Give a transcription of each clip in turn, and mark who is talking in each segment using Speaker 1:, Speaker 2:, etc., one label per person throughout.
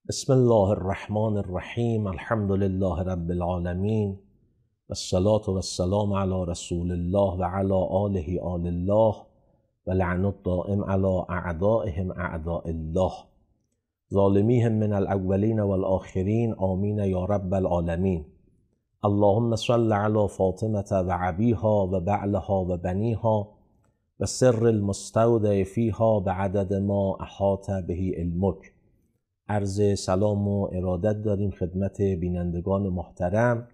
Speaker 1: بسم الله الرحمن الرحیم. الحمد لله رب العالمین والصلاة والسلام علی رسول الله و علی آل الله و لعن الدائم علی اعدائهم اعداء الله ظالمیهم من الاولین والآخرین آمین یا رب العالمین. اللهم صل علی فاطمة و عبیها و بعلها و بنیها و سر المستودع فیها بعدد ما احاط به علمک. عرض سلام و ارادت داریم خدمت بینندگان محترم.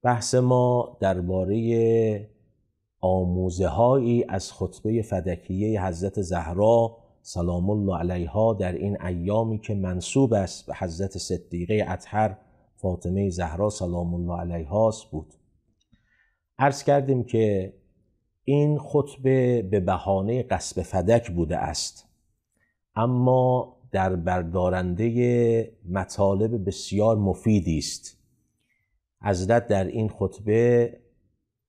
Speaker 1: بحث ما درباره آموزه‌هایی از خطبه فدکیه حضرت زهرا سلام الله علیها در این ایامی که منسوب است به حضرت صدیقه اطهر فاطمه زهرا سلام الله علیها بود. عرض کردیم که این خطبه به بهانه غصب فدک بوده است، اما در بردارنده مطالب بسیار مفیدی است. حضرت در این خطبه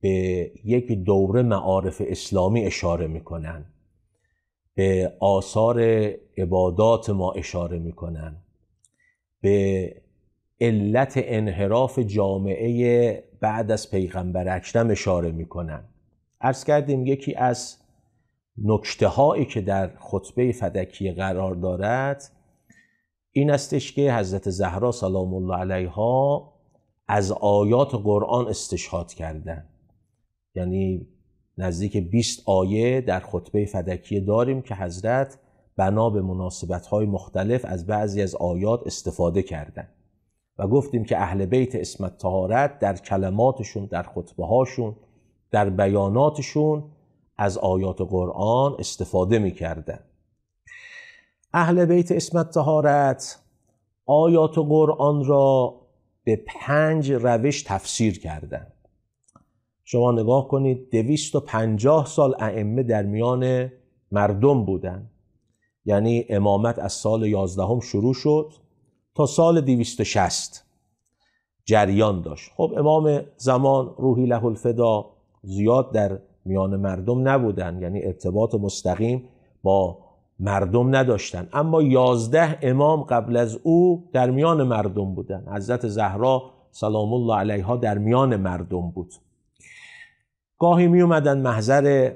Speaker 1: به یک دوره معارف اسلامی اشاره میکنن، به آثار عبادات ما اشاره میکنن، به علت انحراف جامعه بعد از پیغمبر اکرم اشاره میکنن. عرض کردیم یکی از نکته هایی که در خطبه فدکیه قرار دارد این استش که حضرت زهرا سلام الله علیها از آیات قرآن استشهاد کردن. یعنی نزدیک 20 آیه در خطبه فدکیه داریم که حضرت بنا به مناسبت های مختلف از بعضی از آیات استفاده کردن و گفتیم که اهل بیت عصمت طهارت در کلماتشون، در خطبه هاشون، در بیاناتشون از آیات قرآن استفاده می‌کردن. اهل بیت عصمت طهارت آیات قرآن را به 5 روش تفسیر کردن. شما نگاه کنید 250 سال ائمه در میان مردم بودن. یعنی امامت از سال 11 شروع شد تا سال 260 جریان داشت. خب امام زمان روحی له الفدا زیاد در میان مردم نبودن، یعنی ارتباط مستقیم با مردم نداشتن، اما 11 امام قبل از او در میان مردم بودن. حضرت زهرا سلام الله علیها در میان مردم بود. گاهی می اومدن محضر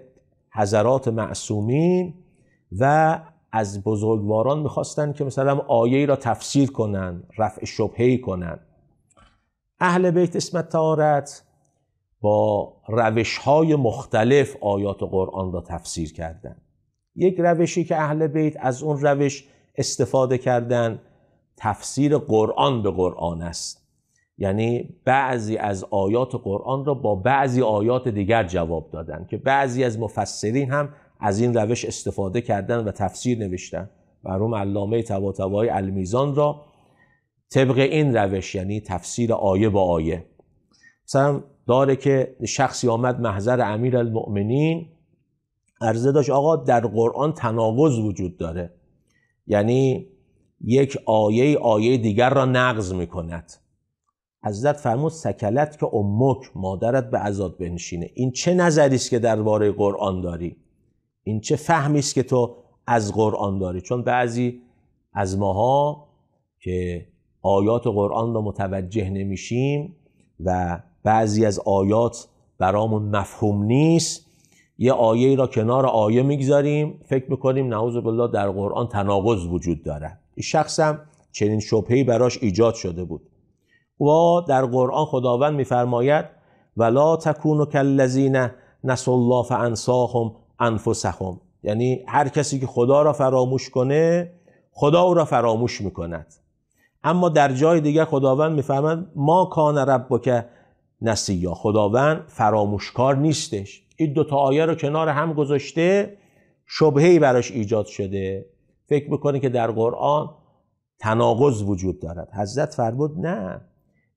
Speaker 1: حضرات معصومین و از بزرگواران میخواستن که مثلا آیه‌ای را تفسیر کنن، رفع شبهه‌ای کنن. اهل بیت عصمت طهارت با روش‌های مختلف آیات قرآن را تفسیر کردند. یک روشی که اهل بیت از اون روش استفاده کردن تفسیر قرآن به قرآن است. یعنی بعضی از آیات قرآن را با بعضی آیات دیگر جواب دادن که بعضی از مفسرین هم از این روش استفاده کردن و تفسیر نوشتن. مرحوم علامه طباطبایی المیزان را طبق این روش، یعنی تفسیر آیه با آیه، مثلا داره که شخصی آمد محضر امیرالمؤمنین عرضه داشت آقا در قرآن تناقض وجود داره، یعنی یک آیه دیگر را نقض میکند. حضرت فرمود سکلت که امک، مادرت به عزاد بنشینه. این چه نظری است که درباره قرآن داری؟ این چه فهمی است که تو از قرآن داری؟ چون بعضی از ماها که آیات قرآن را متوجه نمیشیم و بعضی از آیات برامون مفهوم نیست، یه آیه را کنار آیه میگذاریم، فکر میکنیم نعوذ بالله در قرآن تناقض وجود داره. این شخص هم چنین شبهه‌ای براش ایجاد شده بود. و در قرآن خداوند میفرماید ولا تکونوا کالذین نسوا الله فانساهم انفسهم. یعنی هر کسی که خدا را فراموش کنه خدا او را فراموش میکند. اما در جای دیگر خداوند میفرماید ما کان ربک نسیا، خداوند فراموشکار نیستش. این 2 آیه رو کنار هم گذاشته، شبهه‌ای براش ایجاد شده، فکر میکنه که در قرآن تناقض وجود دارد. حضرت فرمود نه،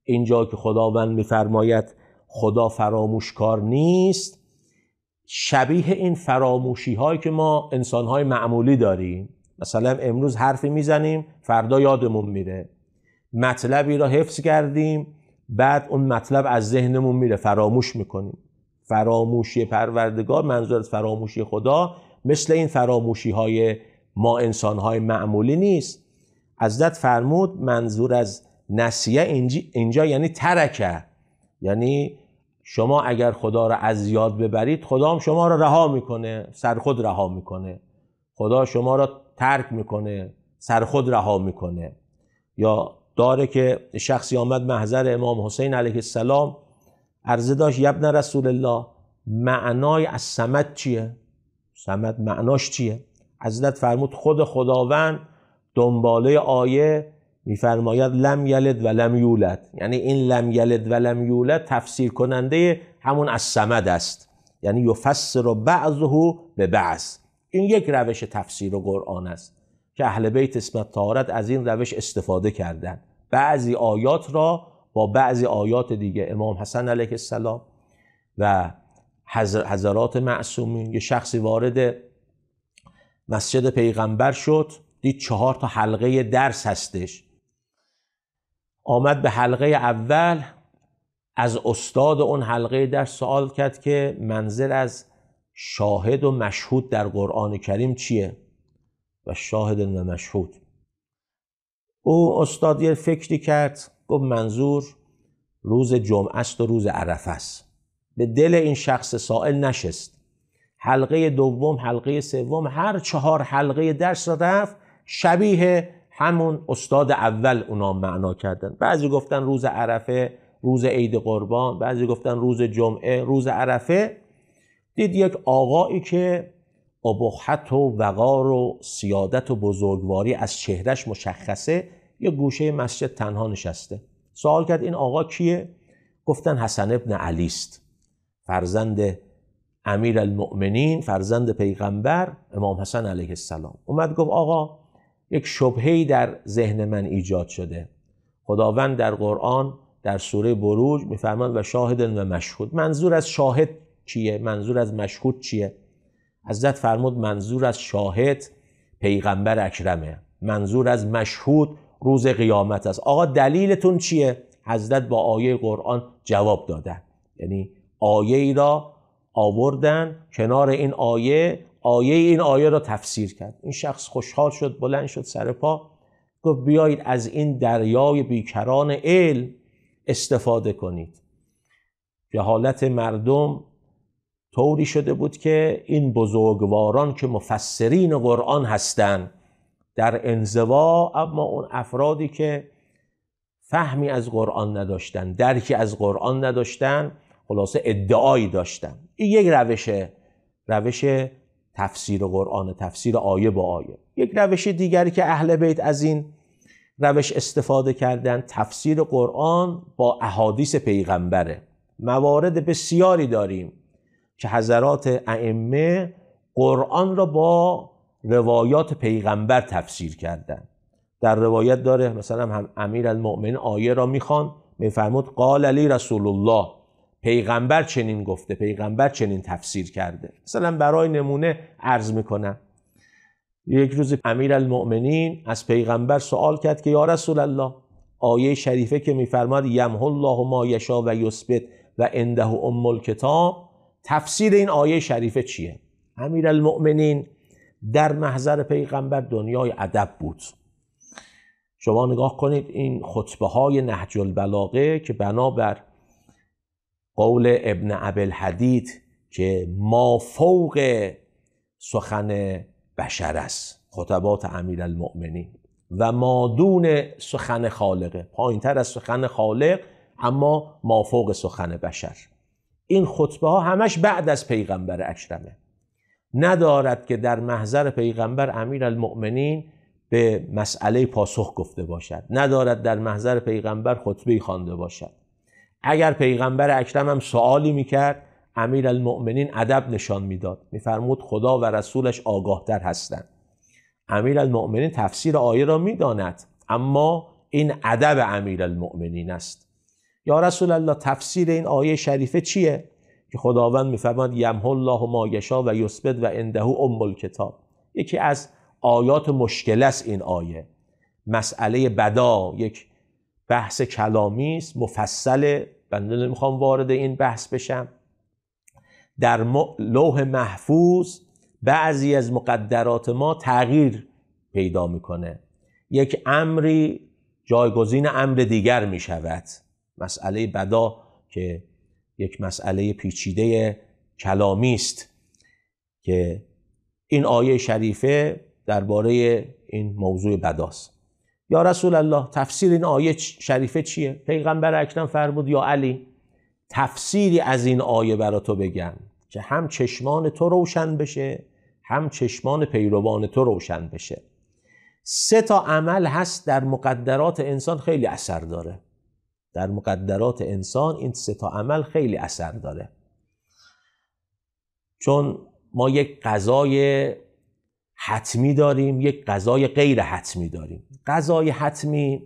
Speaker 1: اینجا که خداوند میفرماید خدا فراموشکار نیست، شبیه این فراموشی هایی که ما انسان های معمولی داریم. مثلا امروز حرفی میزنیم فردا یادمون میره، مطلبی را حفظ کردیم بعد اون مطلب از ذهنمون میره، فراموش میکنیم. فراموشی پروردگار، منظور از فراموشی خدا، مثل این فراموشی های ما انسان های معمولی نیست. حضرت فرمود منظور از نسیه اینجا یعنی ترکه، یعنی شما اگر خدا را از یاد ببرید خدا هم شما را رها میکنه، سر خود رها میکنه. خدا شما را ترک میکنه، سر خود رها میکنه. یا داره که شخصی آمد محضر امام حسین علیه السلام، عرضه داشت یبن رسول الله معنای از صمد چیه؟ صمد معناش چیه؟ حضرت فرمود خود خداوند دنباله آیه میفرماید لم یلد و لم یولد، یعنی این لم یلد و لم یولد تفسیر کننده همون از صمد است، یعنی یفسر بعضه به بعض. این یک روش تفسیر قرآن است که اهل بیت اسمت طهارت از این روش استفاده کردن، بعضی آیات را با بعضی آیات دیگه. امام حسن علیه السلام و حضرات معصومین، یه شخصی وارد مسجد پیغمبر شد، دید 4 تا حلقه درس هستش. آمد به حلقه اول، از استاد اون حلقه درس سوال کرد که منظر از شاهد و مشهود در قرآن کریم چیه؟ و شاهد و مشهود. او استاد یه فکری کرد، گفت منظور روز جمعه است و روز عرفه است. به دل این شخص سائل نشست. حلقه دوم، حلقه سوم، هر 4 حلقه درس را رفت شبیه همون استاد اول اونا معنا کردن. بعضی گفتن روز عرفه، روز عید قربان، بعضی گفتن روز جمعه، روز عرفه. دید یک آقایی که ابهت و وقار و سیادت و بزرگواری از چهرش مشخصه، یک گوشه مسجد تنها نشسته. سوال کرد این آقا کیه؟ گفتن حسن ابن علی است، فرزند امیرالمؤمنین، فرزند پیغمبر امام حسن علیه السلام. اومد گفت آقا یک شبهه‌ای در ذهن من ایجاد شده. خداوند در قرآن در سوره بروج میفرماید و شاهد و مشهود. منظور از شاهد چیه؟ منظور از مشهود چیه؟ حضرت فرمود منظور از شاهد پیغمبر اکرمه، منظور از مشهود روز قیامت است. آقا دلیلتون چیه؟ حضرت با آیه قرآن جواب دادن، یعنی آیه ای را آوردن کنار این آیه این آیه را تفسیر کرد. این شخص خوشحال شد، بلند شد سر پا، گفت بیایید از این دریای بیکران علم استفاده کنید. جهالت مردم طوری شده بود که این بزرگواران که مفسرین قرآن هستند در انزوا، اما اون افرادی که فهمی از قرآن نداشتن، درکی از قرآن نداشتن، خلاصه ادعایی داشتن. این یک روش تفسیر قرآن، تفسیر آیه با آیه. یک روش دیگری که اهل بیت از این روش استفاده کردن، تفسیر قرآن با احادیث پیغمبره. موارد بسیاری داریم که حضرات ائمه قرآن را با روایات پیغمبر تفسیر کردن. در روایت داره مثلا هم امیرالمؤمنین آیه را میخوان، میفرمود قال علی رسول الله، پیغمبر چنین گفته، پیغمبر چنین تفسیر کرده. مثلا برای نمونه عرض میکنم، یک روز امیرالمؤمنین از پیغمبر سوال کرد که یا رسول الله، آیه شریفه که میفرماد یمحو الله ما یشاء و یثبت و عنده ام الکتاب، تفسیر این آیه شریفه چیه؟ امیرالمؤمنین در محضر پیغمبر دنیای ادب بود. شما نگاه کنید این خطبه های نهج البلاغه که بنابر قول ابن ابی‌الحدید که ما فوق سخن بشر است، خطبات امیرالمؤمنین، و ما دون سخن خالقه، پایین تر از سخن خالق اما ما فوق سخن بشر. این خطبه ها همش بعد از پیغمبر اکرمه، ندارد که در محضر پیغمبر امیرالمؤمنین به مسئله پاسخ گفته باشد، ندارد در محضر پیغمبر خطبه خوانده باشد. اگر پیغمبر اکرم هم سوالی میکرد، امیرالمؤمنین ادب نشان میداد، میفرمود خدا و رسولش آگاه تر هستند. امیرالمؤمنین تفسیر آیه را میداند، اما این ادب امیرالمؤمنین است. یا رسول الله تفسیر این آیه شریفه چیه؟ که خداوند میفرماد یمحو الله ما یشاء و یثبت و عنده ام الکتاب. یکی از آیات مشکل است این آیه. مسئله بدا یک بحث کلامی است مفصل، بنده نمیخوام وارد این بحث بشم. در لوح محفوظ بعضی از مقدرات ما تغییر پیدا میکنه. یک امری جایگزین امر دیگر می شود. مسئله بدا که یک مسئله پیچیده کلامی است که این آیه شریفه درباره این موضوع بداست. یا رسول الله تفسیر این آیه شریفه چیه؟ پیغمبر اکرم فرمود یا علی تفسیری از این آیه برا تو بگم که هم چشمان تو روشن بشه هم چشمان پیروان تو روشن بشه. 3 عمل هست در مقدرات انسان خیلی اثر داره. در مقدرات انسان این 3 عمل خیلی اثر داره. چون ما یک قضای حتمی داریم، یک قضای غیر حتمی داریم. قضای حتمی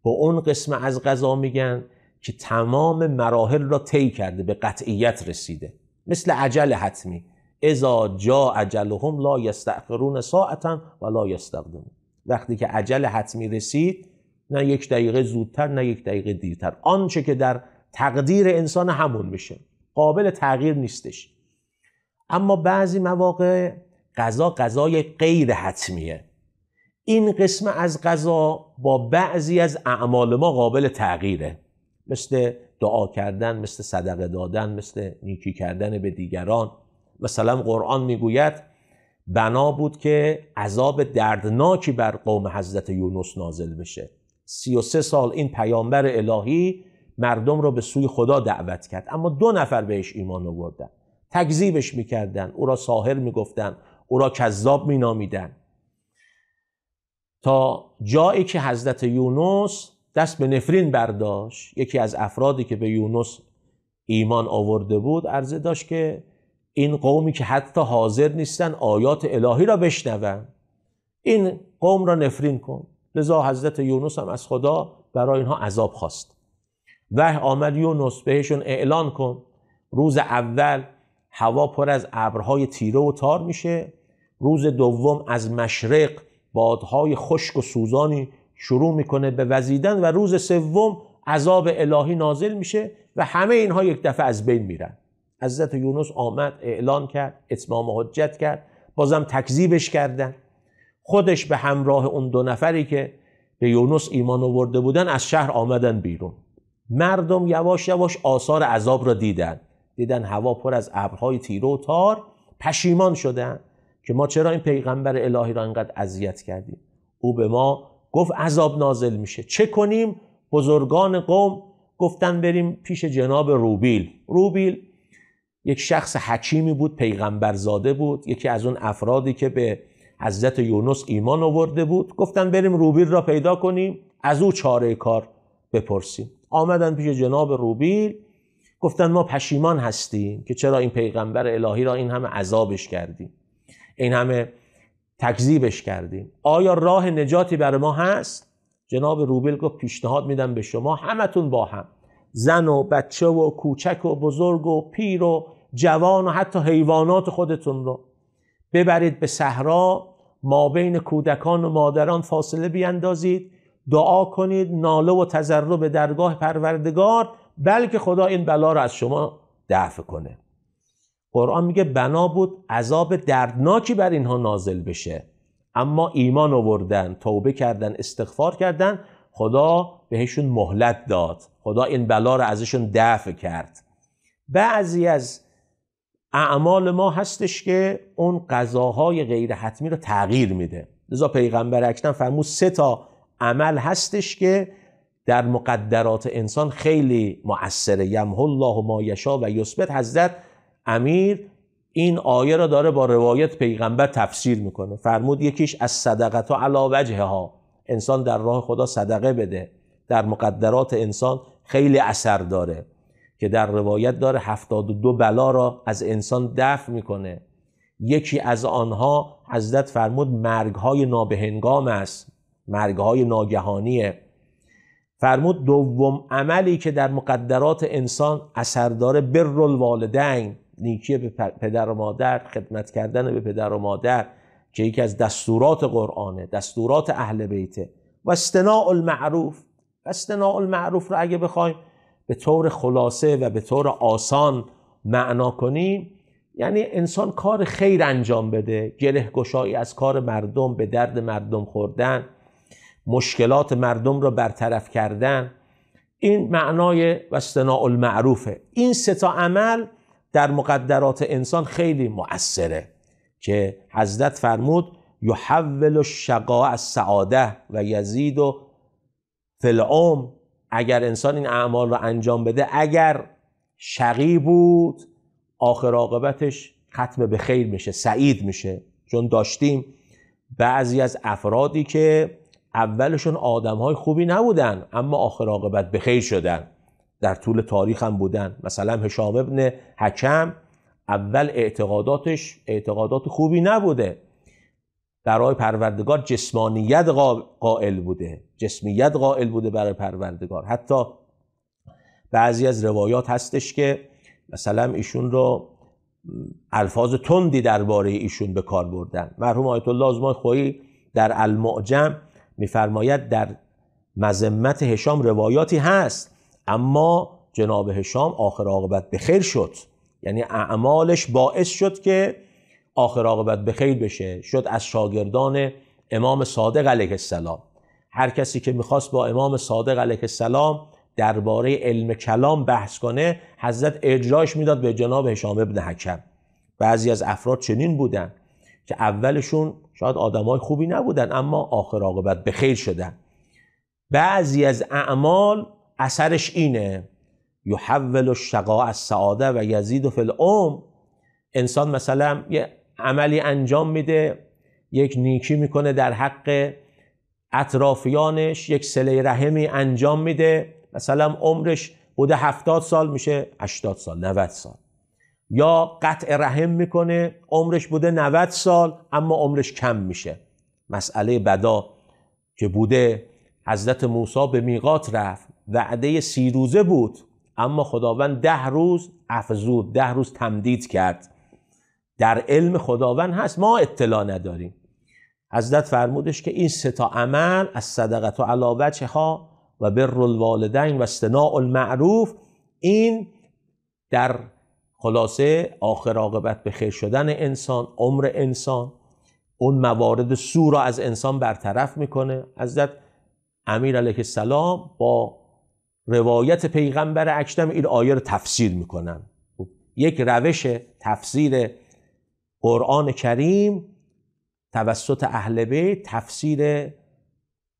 Speaker 1: با اون قسم از قضا میگن که تمام مراحل را طی کرده، به قطعیت رسیده. مثل اجل حتمی، اذا جاء اجلهم لا یستأخرون ساعة ولا یستقدمون. وقتی که اجل حتمی رسید، نه 1 دقیقه زودتر نه 1 دقیقه دیرتر، آنچه که در تقدیر انسان همون میشه، قابل تغییر نیستش. اما بعضی مواقع قضای غیر حتمیه. این قسم از قضا با بعضی از اعمال ما قابل تغییره، مثل دعا کردن، مثل صدقه دادن، مثل نیکی کردن به دیگران. مثلا قرآن میگوید بنا بود که عذاب دردناکی بر قوم حضرت یونس نازل بشه. 33 سال این پیامبر الهی مردم رو به سوی خدا دعوت کرد، اما 2 نفر بهش ایمان آوردن، تکذیبش میکردن، او را ساحر میگفتن، او را کذاب مینامیدن، تا جایی که حضرت یونس دست به نفرین برداشت. یکی از افرادی که به یونس ایمان آورده بود عرضه داشت که این قومی که حتی حاضر نیستن آیات الهی را بشنون، این قوم را نفرین کن. لذا حضرت یونس هم از خدا برای اینها عذاب خواست. وحی آمد یونس بهشون اعلان کن روز اول هوا پر از ابرهای تیره و تار میشه، روز دوم از مشرق بادهای خشک و سوزانی شروع میکنه به وزیدن و روز سوم عذاب الهی نازل میشه و همه اینها یک دفعه از بین میرن. حضرت یونس آمد اعلان کرد، اتمام حجت کرد، بازم تکذیبش کردن. خودش به همراه اون 2 نفری که به یونس ایمان آورده بودن از شهر آمدن بیرون. مردم یواش یواش آثار عذاب را دیدن هوا پر از ابرهای تیره و تار، پشیمان شدن که ما چرا این پیغمبر الهی را اینقدر اذیت کردیم. او به ما گفت عذاب نازل میشه، چه کنیم؟ بزرگان قوم گفتن بریم پیش جناب روبیل. روبیل یک شخص حکیمی بود، پیغمبر زاده بود، یکی از اون افرادی که به حضرت یونس ایمان آورده بود. گفتن بریم روبیل را پیدا کنیم، از او چاره کار بپرسیم. آمدن پیش جناب روبیل، گفتن ما پشیمان هستیم که چرا این پیغمبر الهی را این همه عذابش کردیم، این همه تکذیبش کردیم. آیا راه نجاتی برای ما هست؟ جناب روبیل گفت پیشنهاد میدم به شما همتون با هم، زن و بچه و کوچک و بزرگ و پیر و جوان و حتی حیوانات خودتون رو ببرید به صحرا، ما بین کودکان و مادران فاصله بیندازید، دعا کنید، ناله و تضرع به درگاه پروردگار، بلکه خدا این بلا رو از شما دفع کنه. قرآن میگه بنا بود عذاب دردناکی بر اینها نازل بشه، اما ایمان آوردن، توبه کردن، استغفار کردن، خدا بهشون مهلت داد، خدا این بلا رو ازشون دفع کرد. بعضی از اعمال ما هستش که اون قضاهای غیر حتمی رو تغییر میده. لذا پیغمبر اکرم فرمود 3 عمل هستش که در مقدرات انسان خیلی مؤثره. یمحو الله ما یشاء و یثبت. حضرت امیر این آیه را داره با روایت پیغمبر تفسیر میکنه. فرمود یکیش از صدقه علی وجهها، انسان در راه خدا صدقه بده، در مقدرات انسان خیلی اثر داره، که در روایت داره 72 بلا را از انسان دفع میکنه. یکی از آنها حضرت فرمود مرگهای نابهنگام است، مرگهای ناگهانیه. فرمود دوم عملی که در مقدرات انسان اثر داره بر الوالدین، نیکی به پدر و مادر، خدمت کردن به پدر و مادر که یکی از دستورات قرآنه، دستورات اهل بیته. و اصطناع المعروف. اصطناع المعروف رو اگه بخوایم به طور خلاصه و به طور آسان معنا کنیم، یعنی انسان کار خیر انجام بده، گره گشایی از کار مردم، به درد مردم خوردن، مشکلات مردم رو برطرف کردن. این معنای واصطناع المعروفه. این سه تا عمل در مقدرات انسان خیلی مؤثره که حضرت فرمود یحول الشقاء السعاده و یزید فی العمر. اگر انسان این اعمال رو انجام بده، اگر شقی بود آخر عاقبتش ختم به خیر میشه، سعید میشه. چون داشتیم بعضی از افرادی که اولشون آدم‌های خوبی نبودن اما آخر عاقبت به خیر شدن، در طول تاریخ هم بودن. مثلا هشام ابن حکم اول اعتقاداتش اعتقادات خوبی نبوده، برای پروردگار جسمانیت قائل بوده، جسمیت قائل بوده برای پروردگار. حتی بعضی از روایات هستش که مثلا ایشون رو الفاظ تندی درباره ایشون به کار بردن. مرحوم آیت الله آزمای خویی در المعجم میفرماید در مذمت هشام روایاتی هست، اما جناب هشام آخر عاقبت به خیر شد. یعنی اعمالش باعث شد که آخر عاقبت به خیر بشه، شد از شاگردان امام صادق علیه السلام. هر کسی که میخواست با امام صادق علیه السلام درباره علم کلام بحث کنه، حضرت اجراش میداد به جناب هشام ابن حکم. بعضی از افراد چنین بودن که اولشون شاید آدمای خوبی نبودن اما آخر عاقبت به خیر شدن. بعضی از اعمال اثرش اینه یحول الشقاء السعاده و یزید فی العمر. انسان مثلا یه عملی انجام میده، یک نیکی میکنه در حق اطرافیانش، یک صله رحمی انجام میده، مثلا عمرش بوده 70 سال میشه 80 سال 90 سال. یا قطع رحم میکنه، عمرش بوده 90 سال اما عمرش کم میشه. مسئله بدا که بوده حضرت موسی به میقات رفت، وعده 30 روزه بود اما خداوند 10 روز افزود، 10 روز تمدید کرد. در علم خداوند هست، ما اطلاع نداریم. حضرت فرمودش که این سه تا عمل، از صدقه علی وجهها و بر الوالدین و اصطناع المعروف، این در خلاصه آخر عاقبت به خیر شدن انسان، عمر انسان، اون موارد سو را از انسان برطرف میکنه. حضرت امیر علیه السلام با روایت پیغمبر اکرم این آیه رو تفسیر میکنن. یک روش تفسیر قرآن کریم توسط اهل بیت، تفسیر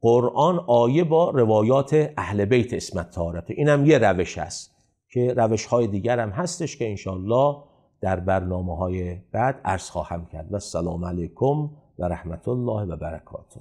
Speaker 1: قرآن آیه با روایات اهل بیت اسمت طهارت، این هم یه روش است که روش های دیگر هم هستش که انشاءالله در برنامه های بعد عرض خواهم کرد. و السلام علیکم و رحمت الله و برکاته.